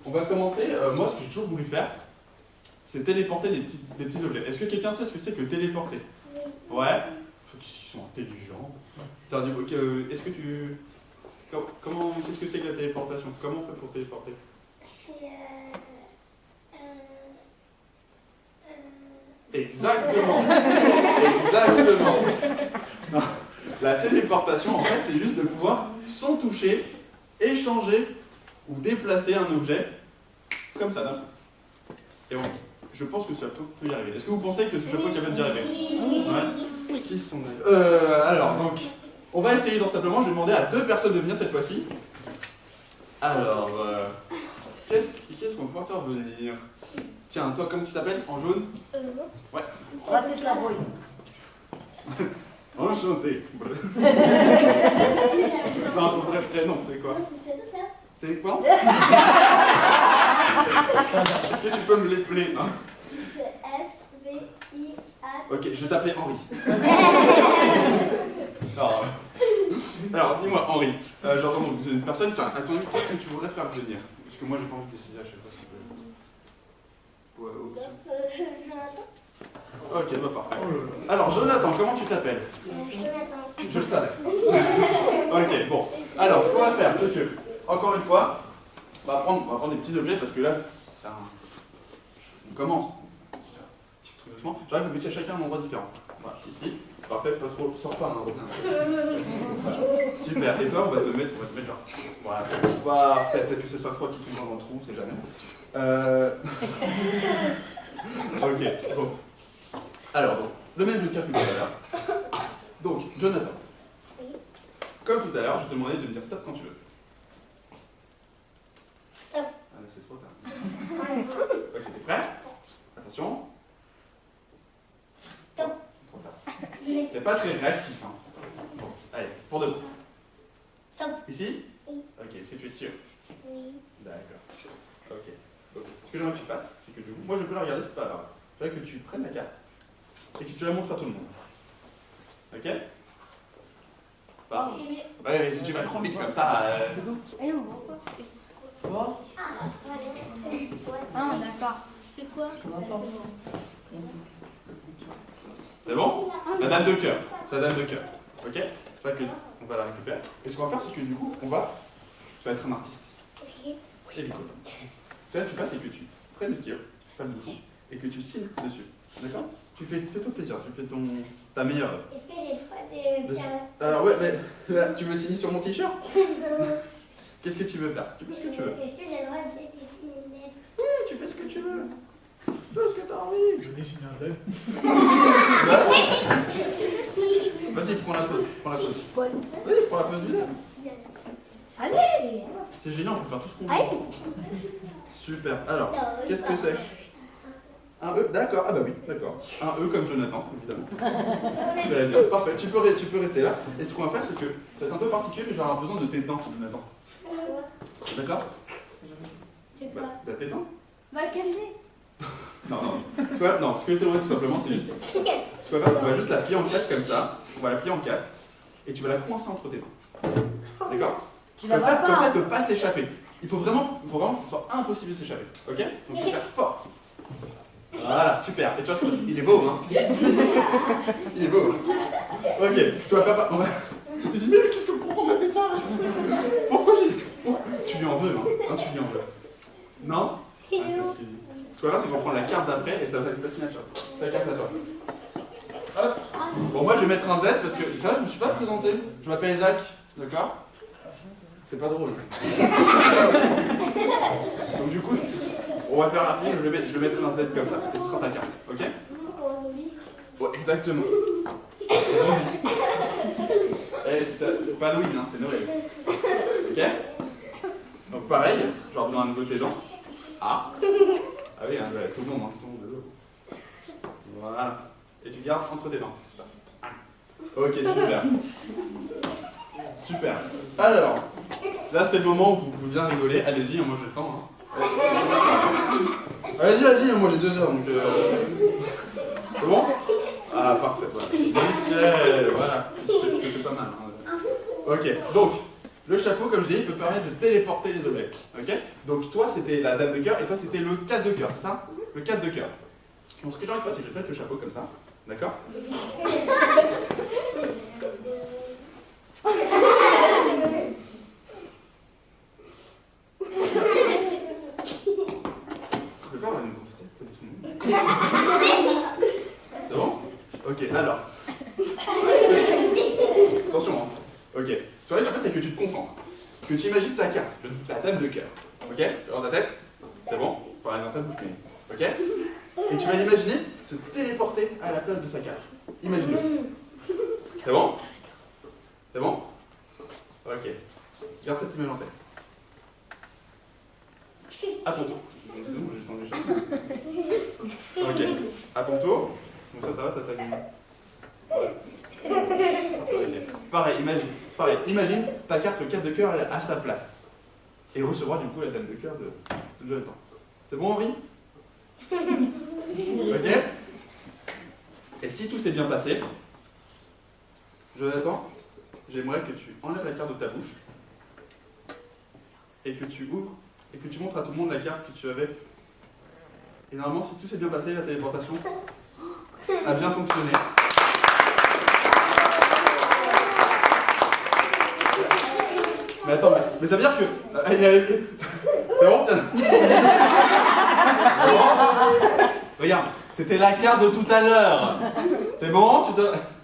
on va commencer. Moi, ce que j'ai toujours voulu faire, c'est téléporter des petits objets. Est-ce que quelqu'un sait ce que c'est que téléporter? Ouais. Ils sont intelligents. Est-ce que tu... Qu'est-ce que c'est que la téléportation? Comment on fait pour téléporter? Exactement. Exactement. Non. La téléportation, en fait, c'est juste de pouvoir, sans toucher, échanger ou déplacer un objet comme ça d'un coup. Et bon, je pense que ça peut y arriver. Est-ce que vous pensez que ce chapeau est capable d'y arriver? Ouais. Qui sont alors, donc, on va essayer donc simplement. Je vais demander à 2 personnes de venir cette fois-ci. Alors, qu'est-ce qu'on pourra faire venir? Tiens, toi, comment tu t'appelles? En jaune? Ouais. Bratislava Boys. Enchanté. Non, ton vrai prénom, c'est quoi? C'est quoi? Est-ce que tu peux me l'épeler, hein? Ok, je vais t'appeler Henri. Alors, dis-moi, Henri. J'entends donc une personne, tiens, à ton avis, qu'est-ce que tu voudrais faire venir? Parce que moi, j'ai pas envie de décider, je sais pas si tu peux. Ouais, Jonathan. Ok, bah parfait. Alors, Jonathan, comment tu t'appelles? Jonathan. Je le savais. Ok, bon. Alors, ce qu'on va faire, c'est que, encore une fois, on va prendre des petits objets parce que là, c'est un... On commence. Tout doucement. J'arrive à vous mettre chacun un endroit différent. Voilà, ici. Parfait, pas trop, sors pas, hein, Robin. Voilà. Super. Et toi, on va te mettre genre. Voilà. Parfait. Peut-être que c'est ça toi qui tombe dans le trou, on sait jamais. Ok, bon. Alors, donc, le même joker que tout à l'heure. Donc, Jonathan. Comme tout à l'heure, je te demandais de me dire stop quand tu veux. Stop. Ah, mais c'est trop tard. Ok, t'es prêt? Attention. Stop. Trop tard. C'est pas très réactif, hein. Bon, allez, pour de bon. Stop. Ici? Oui. Ok, est-ce que tu es sûr? Oui. D'accord. Ok. Ce que j'aimerais que tu fasses, c'est que du coup, moi je peux la regarder, c'est pas grave. J'aimerais que tu prennes la carte et que tu la montres à tout le monde. Ok? Pardon. Ouais, mais si tu vas trop vite comme ça. Et on voit pas. Ah, d'accord. C'est quoi? C'est bon? La dame de cœur. C'est la dame de cœur. Ok? J'aimerais qu'on va la récupérer. Et ce qu'on va faire, c'est que du coup, tu vas être un artiste. Ok. Et les copains. Ce que tu fais, c'est que tu prennes le stylo, tu fais le bouchon, et que tu signes dessus. D'accord? Fais-toi plaisir, tu fais ta meilleure œuvre. Est-ce que j'ai le droit de faire... Alors ouais, mais là, tu veux signer sur mon t-shirt? Qu'est-ce que tu veux faire? Tu fais ce que tu veux. Est-ce que j'ai le droit de dessiner une lettre? Oui, tu fais ce que tu veux. Fais ce que t'as envie. Je dessine un rêve. Vas-y, prends la pause. Oui, prends la pause du lèvre. Allez. C'est génial, on peut faire tout ce qu'on Allez. veut. Super. Alors, qu'est-ce que c'est? Un E, d'accord. Ah bah oui, d'accord. Un E comme Jonathan, évidemment. Très bien, parfait. Tu peux rester là. Et ce qu'on va faire, c'est que ça va être un peu particulier, mais je vais avoir besoin de tes dents, Jonathan. D'accord? C'est quoi? Bah, tes dents? Va calmer. Non. Tu vois, non, ce que je te demande tout simplement, c'est juste. Ce qu'on va faire, on va juste la plier en 4 comme ça. On va la plier en 4. Et tu vas la coincer entre tes mains. D'accord? Comme ça, elle ne peut pas s'échapper. Il faut vraiment que ce soit impossible de s'échapper. Ok? Donc, tu serres fort. Voilà, super. Et tu vois, il est beau, hein? Il est beau. Ok, tu vas pas. On va... Je me dis, mais qu'est-ce que pourquoi on m'a fait ça? Pourquoi j'ai. Tu lui en veux, hein? Tu lui en veux. Non? Ah, c'est ce qu'il dit. Ce qu'on va faire, c'est qu'on prend la carte d'après et ça va être ta signature. Ta carte à toi. Hop. Bon, moi je vais mettre un Z parce que c'est vrai, je me suis pas présenté. Je m'appelle Zach, d'accord? C'est pas drôle. Donc du coup, on va faire rapide, je vais mettre un Z comme ça, et ce sera ta carte, ok? Ouais, exactement. C'est pas Louis, hein, c'est Noël. Ok? Donc pareil, je leur donne un nouveau tes dents. Ah. Ah oui, hein, tout le monde, hein, tout le monde de l'eau. Voilà. Et tu gardes entre tes dents. Ok, super. Super. Alors, là c'est le moment où vous pouvez bien rigoler. Allez-y, moi j'ai le temps. Hein. Allez-y, moi j'ai 2 heures. Donc, c'est bon? Ah, parfait. Voilà. Nickel, voilà. C'est pas mal. Hein. Ok, donc, Le chapeau, comme je dis, peut permettre de téléporter les objets. Ok? Donc toi, c'était la dame de cœur et toi, c'était le 4 de cœur, c'est ça? Le 4 de cœur. Donc ce que j'ai envie de faire, c'est que je vais te mettre le chapeau comme ça. D'accord? Je vais pas avoir une grosse tête, pas du tout. C'est bon? Ok, alors. Attention, hein. Ok. Ce que je veux, c'est que tu te concentres. Que tu imagines ta carte, la dame de cœur. Ok? Dans ta tête? C'est bon? Enfin, dans ta bouche, mais. Ok? Et tu vas l'imaginer se téléporter à la place de sa carte. Imagine-le. C'est bon? C'est bon? Ok. Garde cette image en tête. À ton tour. C'est bon, j'ai déjà. Ok. À ton tour. Donc ça va, t'as pas dit. Okay. Pareil, imagine ta carte, le 4 de cœur, elle est à sa place. Et recevoir du coup la dame de cœur de Jonathan. C'est bon, Henri? Ok? Et si tout s'est bien passé, Jonathan, j'aimerais que tu enlèves la carte de ta bouche et que tu ouvres et que tu montres à tout le monde la carte que tu avais. Et normalement, si tout s'est bien passé, la téléportation a bien fonctionné. Mais attends, mais ça veut dire que... C'est bon, bien. Regarde, c'était la carte de tout à l'heure. C'est bon?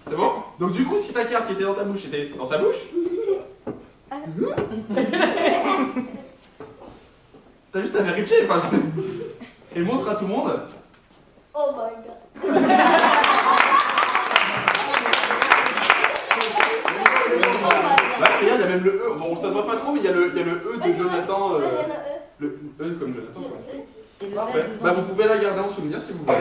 C'est bon? Donc du coup, si ta carte qui était dans ta bouche était dans sa bouche... T'as juste à vérifier, enfin, et montre à tout le monde. Oh my god. Là, regarde, il y a même le E. Bon, ça se voit pas trop, mais il y a le E de Jonathan. Le E comme Jonathan. Parfait. Bah, vous pouvez la garder en souvenir si vous voulez.